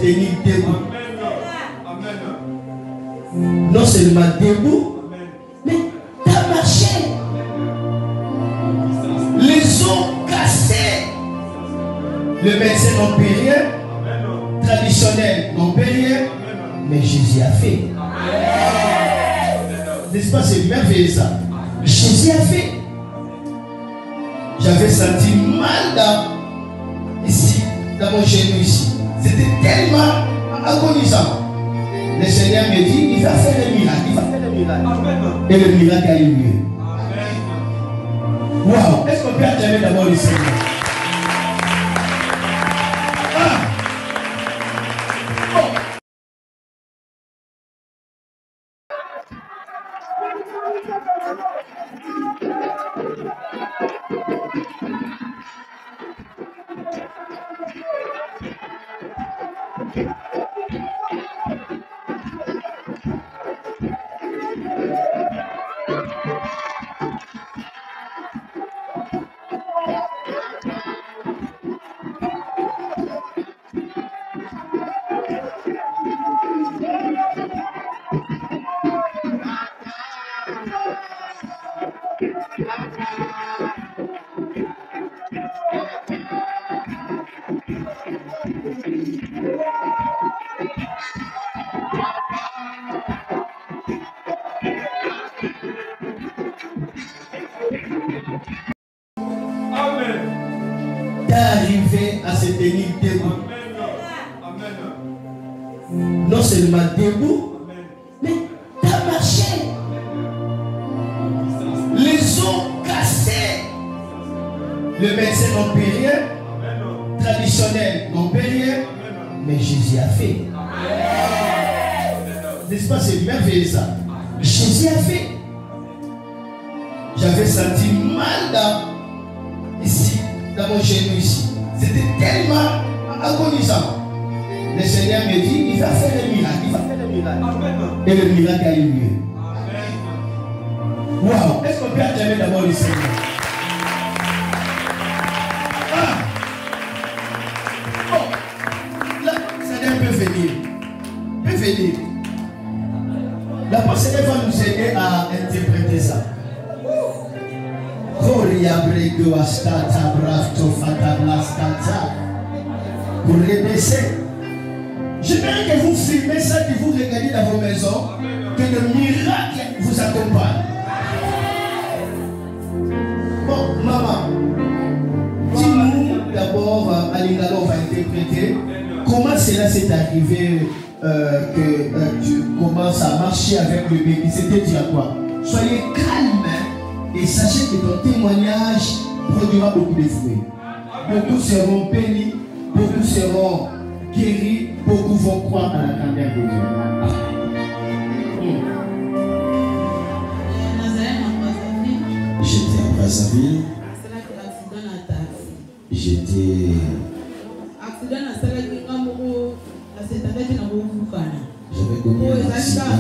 tenir debout. Non seulement debout, mais t'as marché. Les os cassés. Le médecin n'en peut rien. Traditionnel n'en peut rien. Mais Jésus a fait. N'est-ce pas, c'est merveilleux ça. Jésus a fait. J'avais senti mal ici, dans mon genou ici. C'était tellement agonisant. Le Seigneur me dit, il va faire le miracle. Il va faire le miracle. Et le miracle a eu lieu. Waouh! Est-ce qu'on peut acclamer d'abord le Seigneur? D'arriver à se tenir debout. Non seulement debout, mais t'as marché. Les os cassés. Le médecin n'en peut rien. Traditionnel n'en peut rien. Mais Jésus a fait. N'est-ce pas, c'est merveilleux ça. Jésus a fait. J'avais senti mal ici, dans mon genou ici. C'était tellement agonisant. Le Seigneur me dit, il va faire le miracle. Il va faire le miracle. Et le miracle a eu lieu. Waouh! Est-ce qu'on peut acclamer d'abord le Seigneur? Bon, là, le Seigneur peut venir. Peut venir. La pensée va nous aider à interpréter ça. Pour rebaisser. J'aimerais que vous filmez ça, que vous regardez dans vos maisons, que le miracle vous accompagne. Bon, maman, dis-nous d'abord, à l'Ingala, on va interpréter comment cela s'est arrivé que tu commences à marcher avec le bébé. C'était dit à quoi? Soyez calme et sachez que ton témoignage produira beaucoup de fruits. Beaucoup seront bénis, beaucoup seront guéris, beaucoup vont croire à la grandeur de Dieu. J'étais à Brazzaville. J'étais. J'avais connu un accident.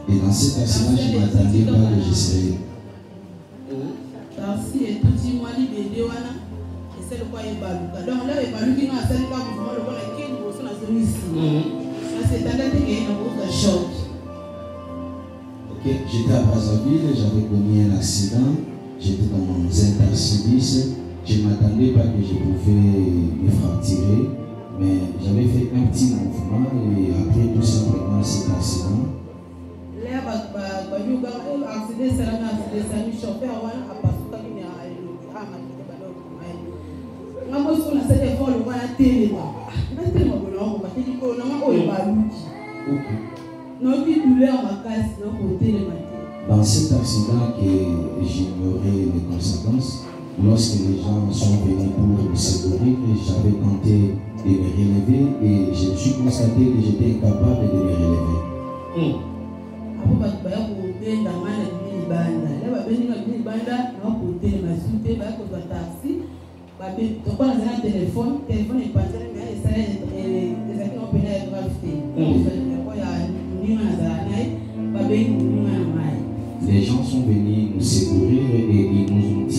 Et dans cet accident, je ne m'attendais pas que je serais. Ok, j'étais à Brazzaville, j'avais connu un accident. J'étais dans un intercivis. Je ne m'attendais pas que je pouvais me fracturer, mais j'avais fait un petit mouvement et après tout simplement cet accident. Dans cet accident que j'ignorais les conséquences, lorsque les gens sont venus pour me secourir, j'avais tenté de me relever et je me suis constaté que j'étais incapable de me relever. Les gens sont venus nous secourir et ils nous ont dit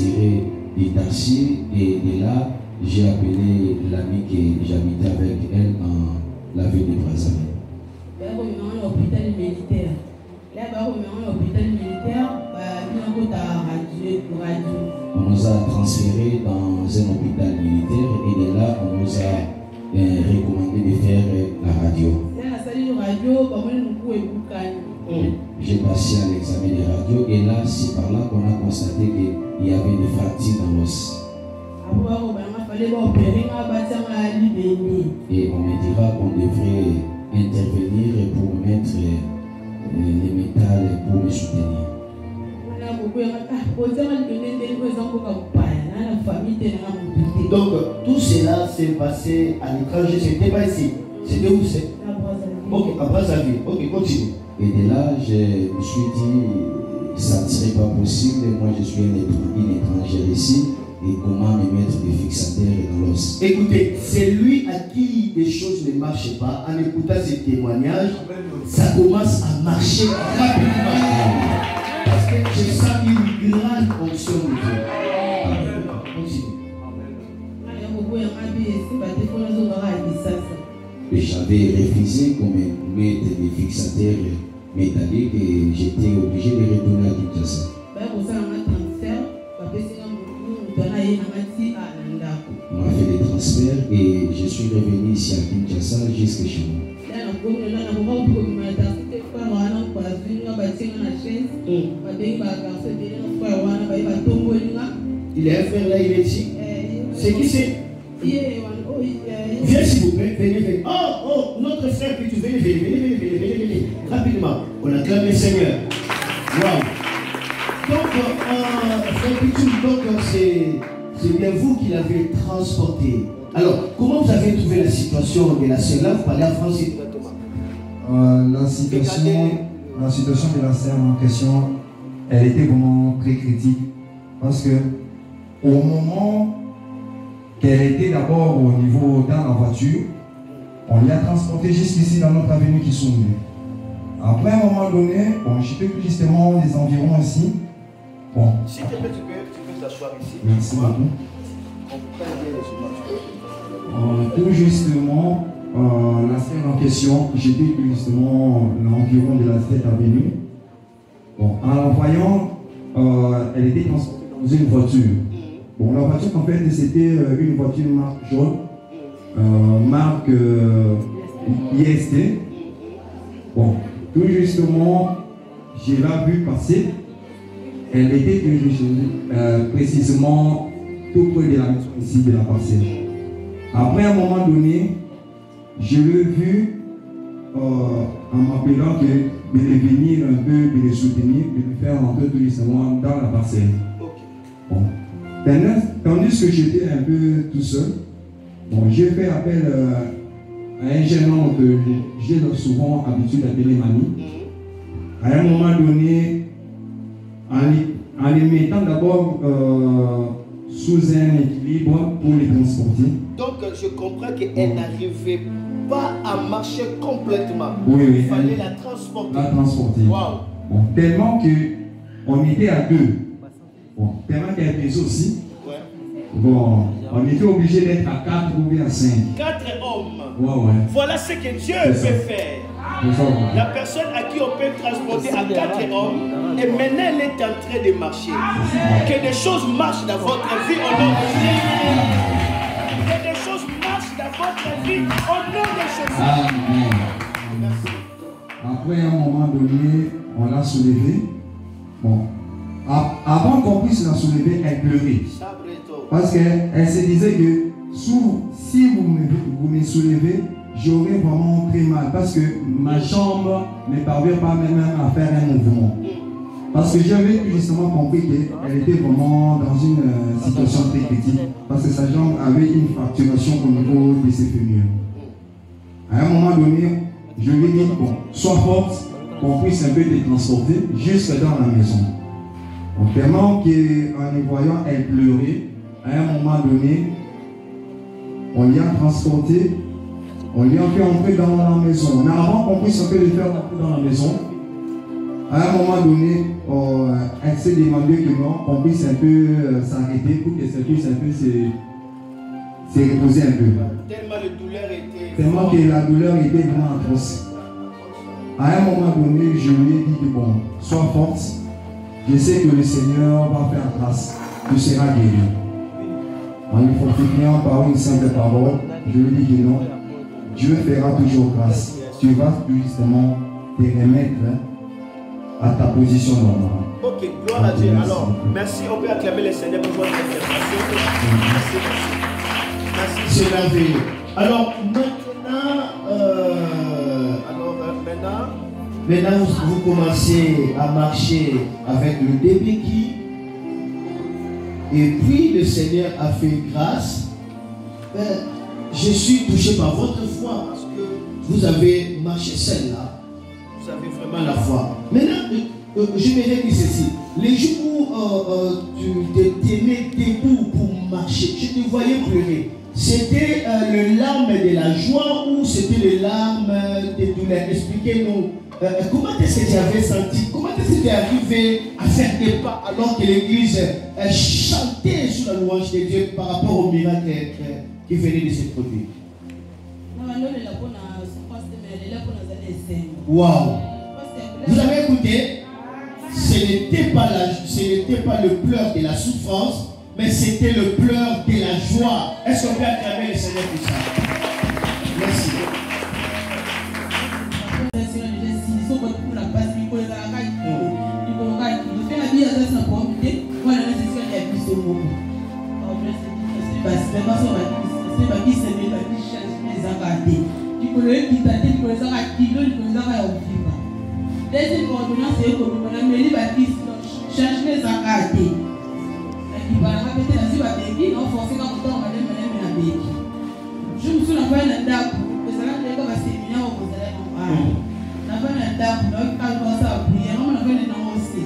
j'habitais avec elle dans la ville de Brazzaville. L'hôpital militaire. Là-bas, on est l'hôpital militaire, on nous a transférés dans un hôpital militaire et de là, on nous a recommandé de faire la radio. J'ai passé à l'examen de radio et là, c'est par là qu'on a constaté qu'il y avait des fractures dans l'os. Et on me dira qu'on devrait intervenir pour mettre les métals pour me soutenir. Donc tout cela s'est passé à l'étranger, c'était pas ici. C'était où c'est? Ok, à Brazzaville. Ok, continue. Et de là, je me suis dit, ça ne serait pas possible. Moi, je suis un étranger ici. Et comment me mettre des fixateurs dans l'os? Écoutez, c'est lui à qui les choses ne marchent pas. En écoutant ces témoignages, ça commence à marcher rapidement. Parce que je sens une grande onction de Dieu. Continue. Et j'avais refusé qu'on me mette des fixateurs métalliques et j'étais obligé de retourner à Kinshasa. On a fait des transferts et je suis revenu ici à Kinshasa jusqu'à chez moi. Il est un frère là, il est ici. C'est qui c'est? Viens s'il vous plaît, venez. Oh, notre frère, puis tu venez. Rapidement, on acclame le Seigneur. Wow. Donc, frère Pitou, c'est bien vous qui l'avez transporté. Alors, comment vous avez trouvé la situation de la sœur là? Vous parlez en français directement. La situation de la sœur en question, elle était vraiment très critique. Parce que au moment qu'elle était d'abord au niveau dans la voiture, on l'a transportée jusqu'ici dans notre avenue qui sont venus. Après un moment donné, bon, je sais justement les environs ici. Bon. S'il te plaît, tu peux t'asseoir ici. Merci beaucoup. On prend bien les images. Tout justement, la scène en question, j'étais justement l'environ de la 7 avenue. Bon, en la voyant, elle était transportée dans une voiture. Bon, la voiture en fait c'était une voiture marque jaune, marque IST. Bon, tout justement, j'ai la vue passer. Elle était précisément tout près de la maison ici de la parcelle. Après un moment donné, je l'ai vu en m'appelant de venir un peu, de le soutenir, de le faire entrer tout justement dans la parcelle. Bon. Tandis que j'étais un peu tout seul, bon, j'ai fait appel à un jeune homme que j'ai souvent l'habitude d'appeler Mani. À un moment donné, en les mettant d'abord sous un équilibre pour les transporter. Donc je comprends qu'elle n'arrivait pas à marcher complètement. Oui, il fallait la transporter. Wow. Bon, tellement qu'on était à deux. Bon, tellement qu'elle pesait aussi. Ouais. Bon, on était obligé d'être à 4 ou bien à 5. 4 hommes. Ouais. Voilà ce que Dieu peut faire. La personne à qui on peut transporter à 4 hommes, et maintenant elle est en train de marcher. Que des choses marchent dans votre vie au nom de Jésus. Que des choses marchent dans votre vie au nom de Jésus. Amen. Après un moment donné, on l'a soulevée. Bon. Avant qu'on puisse la soulever, elle pleurait. Parce qu'elle se disait que si vous me soulevez, j'aurais vraiment très mal. Parce que ma jambe ne parvient pas même à faire un mouvement. Parce que j'avais justement compris qu'elle était vraiment dans une situation très critique. Parce que sa jambe avait une fracturation au niveau de ses fémurs. À un moment donné, je lui ai dit, bon, sois forte, qu'on puisse un peu te transporter jusque dans la maison. Donc, tellement qu'en les voyant, elle pleurait. À un moment donné, on l'y a transporté, on l'y a fait entrer dans la maison. On a avant qu'on puisse un peu le faire entrer dans la maison. À un moment donné, elle s'est demandé que non, qu'on puisse un peu s'arrêter pour que ça puisse un peu se reposer un peu. Tellement le Tellement que la douleur était vraiment atroce. À un moment donné, je lui ai dit que bon, sois forte. Je sais que le Seigneur va faire grâce. Tu seras guéri. En lui fortifiant par une simple parole, je lui ai dit que non. Dieu fera toujours grâce. Tu vas justement te remettre à ta position normale. Ok, gloire à Dieu. Alors, merci. On peut acclamer le Seigneur pour votre intervention. Merci. C'est merveilleux. Alors, maintenant, vous commencez à marcher avec le débéki. Et puis, le Seigneur a fait grâce. Je suis touché par votre foi parce que vous avez marché celle-là. Vous avez vraiment la foi. Maintenant, je vais dire ceci. Les jours où tu t'aimais debout pour marcher, je te voyais pleurer. C'était le larme de la joie ou c'était le larme de douleur? Expliquez-nous. Comment est-ce que tu avais senti? Comment est-ce que tu es arrivé à faire des pas alors que l'église chantait sous la louange de Dieu par rapport au miracle qui venait de se produire? Waouh! Vous avez écouté? Ce n'était pas le pleur de la souffrance, mais c'était le pleur de la joie. Est-ce qu'on peut acclamer le Seigneur pour ça? Merci. Deuxième ordonnance, c'est que nous avons mis les changement de sa carte. Il va répéter la suite à Béki, non forcément quand on va aller mener à Béki. Je me souviens d'avoir un dap, que ça va être comme un séminaire au Bozalé en parle. D'avoir un dap, donc quand on commence à prier, on va faire un nom aussi.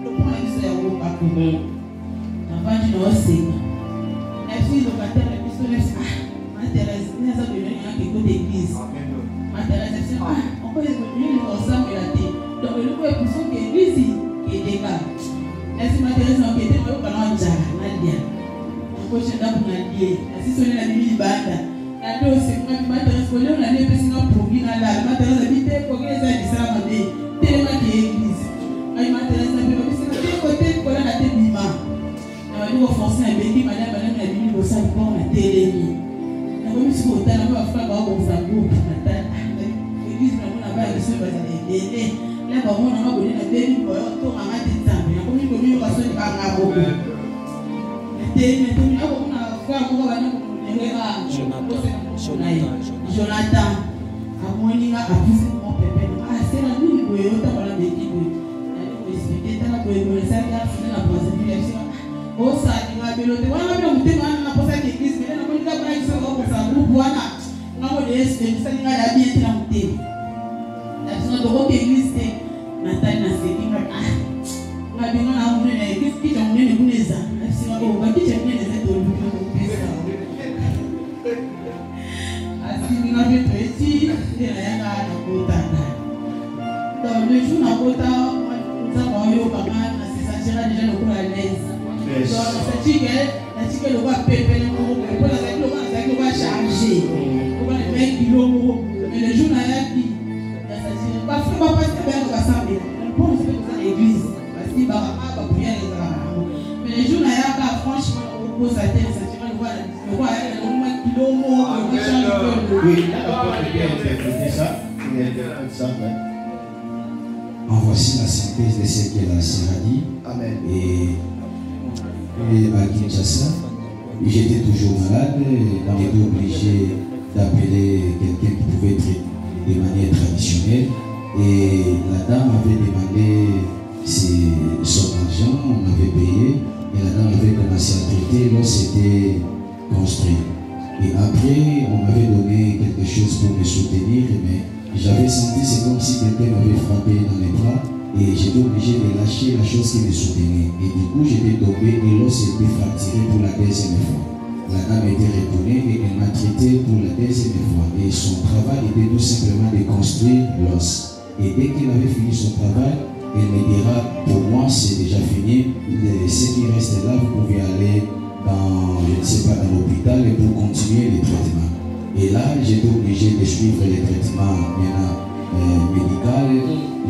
Donc on a vu ça au Paco. D'avoir un nom aussi. La fille locataire, la personne est m'intéresse, il y a ça de venir à quelque d'église. M'intéresse, c'est on peut évoluer ensemble la tête. Donc le coup est pour son église qui est décalé. Est-ce que m'intéresse dans qui était au ballon de Nadia? On peut changer pour Nadia. Si on est la Bible banda, la deux c'est moi qui m'intéresse pour lui on a des personnes pour lui dans la m'intéresse habiter pour les aider ça m'a dit tellement qui église. Moi m'intéresse un peu parce que de côté pour la tête bima. On va nous forcer un béni madame la Bible au sein pour la télé. On va nous se porter on va faire un bon groupe l'église vraiment là-bas ils sont basés là bas on a donné la béni pour tout à ma tête. Comme on va se faire un beaucoup. Jonathan, à Monica, a poussé mon pépé. Ah, c'est la nuit où il y a autant de béquilles. Il expliquait tant que le Seigneur a fini la procédure. Oh, ça, il va beloter. On a bien monté dans la procédure d'église, mais on a pas de braille sur le ça groupe. Voilà. On a modéré, c'est ça, il a bien été monté. La personne de votre église, c'est Nathalie Nasseki. Ah, on a bien monté dans l'église qui a monté les boulets. On va dire que j'ai bien les aides au donc le jour où nous avons eu au papa, ça sera déjà le coup à l'aise. Donc c'est que le roi pépé le va charger. On va le mettre kilo. Mais le jour où il pas passer vers le rassemblement. On peut faire ça à l'église. Parce qu'il va pas prier les arabes. Mais le jour où il franchement au sa tête, le roi a le kilo mot. Oui, d'accord, bien interpréter ça. En voici la synthèse de ce qu'elle a dit. Amen. Et à Kinshasa, j'étais toujours malade, j'étais obligé d'appeler quelqu'un qui pouvait traiter de manière traditionnelle. Et la dame avait demandé son argent, on avait payé, et la dame avait commencé à traiter lorsque c'était construit. Et après, on m'avait donné quelque chose pour me soutenir, mais j'avais senti, c'est comme si quelqu'un m'avait frappé dans les bras et j'étais obligé de lâcher la chose qui me soutenait. Et du coup, j'étais tombé et l'os était fracturé pour la deuxième fois. La dame était retournée et elle m'a traité pour la deuxième fois. Et son travail était tout simplement de construire l'os. Et dès qu'elle avait fini son travail, elle me dira, pour moi, c'est déjà fini. Ce qui reste là, vous pouvez aller dans, je ne sais pas, dans l'hôpital et pour continuer les traitements. Et là, j'étais obligé de suivre les traitements médicaux.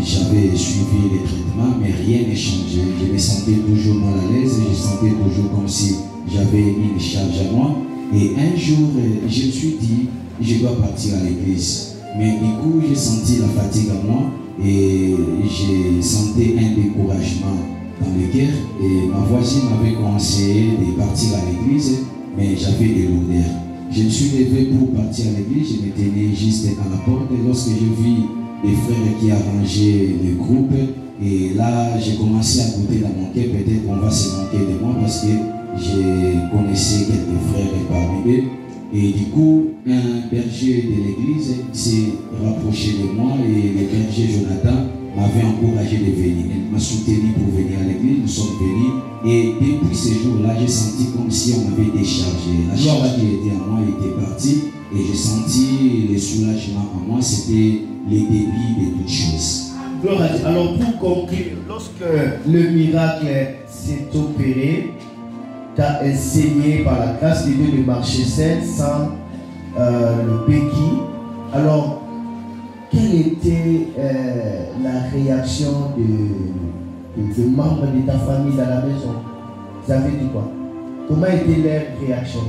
J'avais suivi les traitements, mais rien n'a changé. Je me sentais toujours mal à l'aise, je sentais toujours comme si j'avais une charge à moi. Et un jour, je me suis dit, je dois partir à l'église. Mais du coup, j'ai senti la fatigue à moi et j'ai senti un découragement dans le cœur. Et ma voisine m'avait conseillé de partir à l'église, mais j'avais des lourdeurs. Je me suis levé pour partir à l'église, je me tenais juste à la porte. Et lorsque j'ai vu des frères qui arrangeaient le groupe, et là, j'ai commencé à goûter dans mon cœur, peut-être qu'on va se moquer de moi parce que je connaissais quelques frères parmi eux. Et du coup, un berger de l'église s'est rapproché de moi et le berger Jonathan m'avait encouragé de venir. Il m'a soutenu pour venir à l'église, nous sommes venus. Et depuis ce jour-là, j'ai senti comme si on m'avait déchargé. La charge qui était en moi était partie et j'ai senti le soulagement en moi, c'était le début de toutes choses. Alors pour conclure, lorsque le miracle s'est opéré, tu as essayé par la grâce de Dieu de marcher seul sans le béquille. Alors, quelle était la réaction de membres de ta famille dans la maison? Vous avez dit quoi? Comment était leur réaction?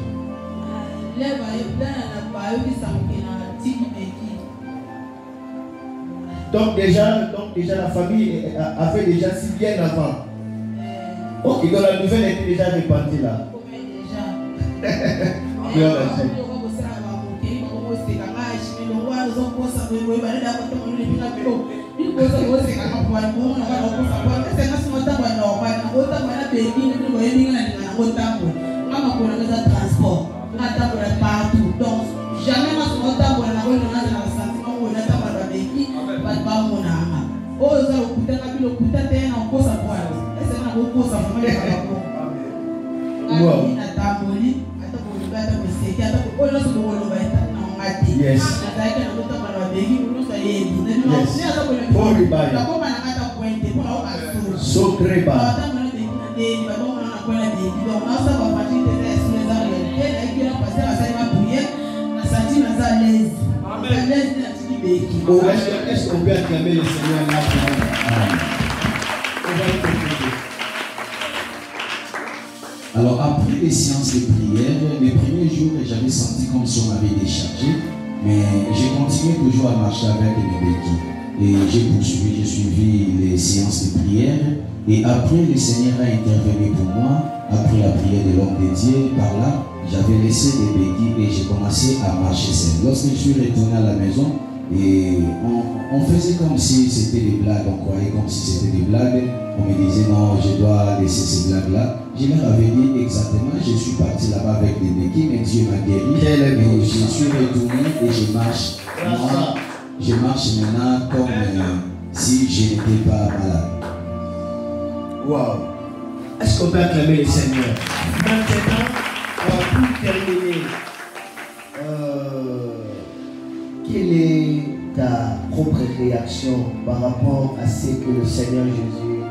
Donc déjà la famille avait déjà si bien avant. Ok, donc la nouvelle était déjà répandue là. Yes. So great. Est-ce qu'on peut acclamer le Seigneur là? Alors après les séances de prière, les premiers jours, j'avais senti comme si on m'avait déchargé, mais j'ai continué toujours à marcher avec mes béquilles. Et j'ai poursuivi, j'ai suivi les séances de prière. Et après, le Seigneur a intervenu pour moi, après la prière de l'homme de Dieu, par là, j'avais laissé des béquilles et j'ai commencé à marcher seul. Lorsque je suis retourné à la maison, et on faisait comme si c'était des blagues, on croyait comme si c'était des blagues. On me disait non, je dois laisser ces blagues-là. Je leur avais dit exactement, je suis parti là-bas avec des béquilles, mais Dieu m'a guéri. Et je suis retourné et je marche. Moi, je marche maintenant comme si je n'étais pas malade. Wow. Est-ce qu'on peut acclamer le Seigneur? Maintenant, pour terminer, quelle est ta propre réaction par rapport à ce que le Seigneur Jésus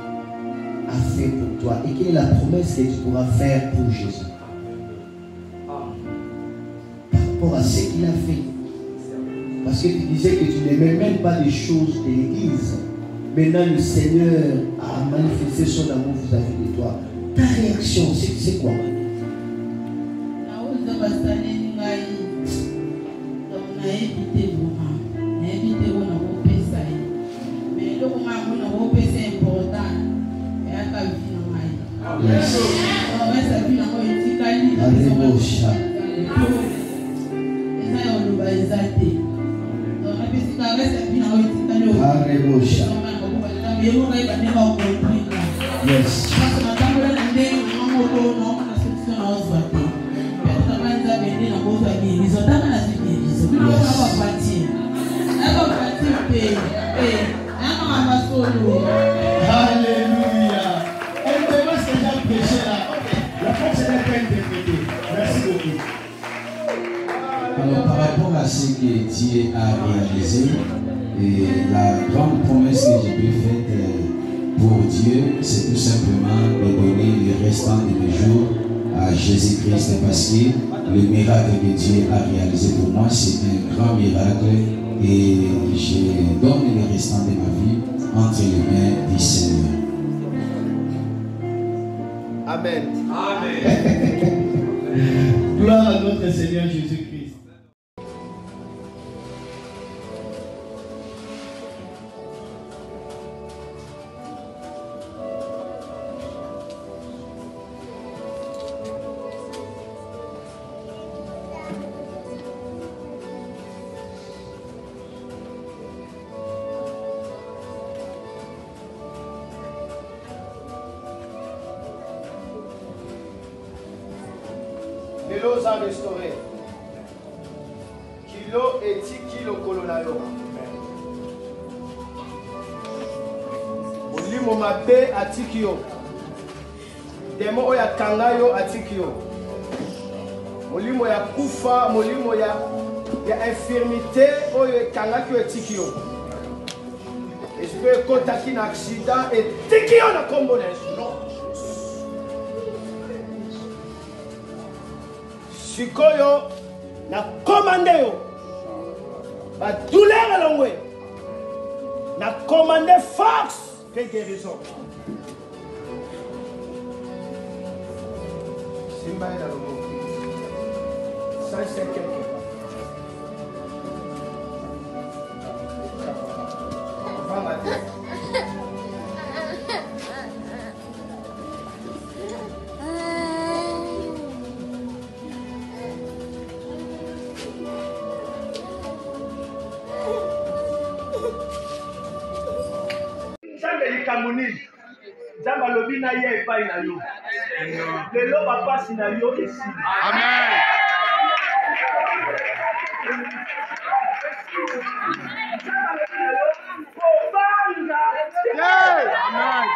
a fait pour toi et quelle est la promesse que tu pourras faire pour Jésus par rapport à ce qu'il a fait? Parce que tu disais que tu n'aimais même pas les choses de l'Église. Maintenant, le Seigneur a manifesté son amour vis-à-vis de toi. Ta réaction, c'est quoi? Yes. Alléluia. On commence déjà à prêcher là. La force n'est pas interprétée. Merci beaucoup. Alors par rapport à ce que Dieu a réalisé, et la grande promesse que j'ai pu faire pour Dieu, c'est tout simplement de donner le restant de mes jours à Jésus-Christ parce que le miracle que Dieu a réalisé pour moi, c'est un grand miracle et je donne le restant de ma vie entre les mains du Seigneur. Amen. Amen. Gloire à notre Seigneur Jésus-Christ. Kilo za restauré. Kilo et 10 kilo kolonayo. Molimo mabe atikio. Demo oya kangayo atikio. Molimo ya kufa, molimo ya infirmité oyo kangakio atikio. Esprit kotaki na accident et tikio na komboneso. Sikoyo na commandé yo ba douleur alongwe na commandé force que guérison. Simba na lobo. Ça c'est quelque part. Va mater. Zamba lobi na ye epai na yo. Lelo bapasi na yo esi. Amen. Amen.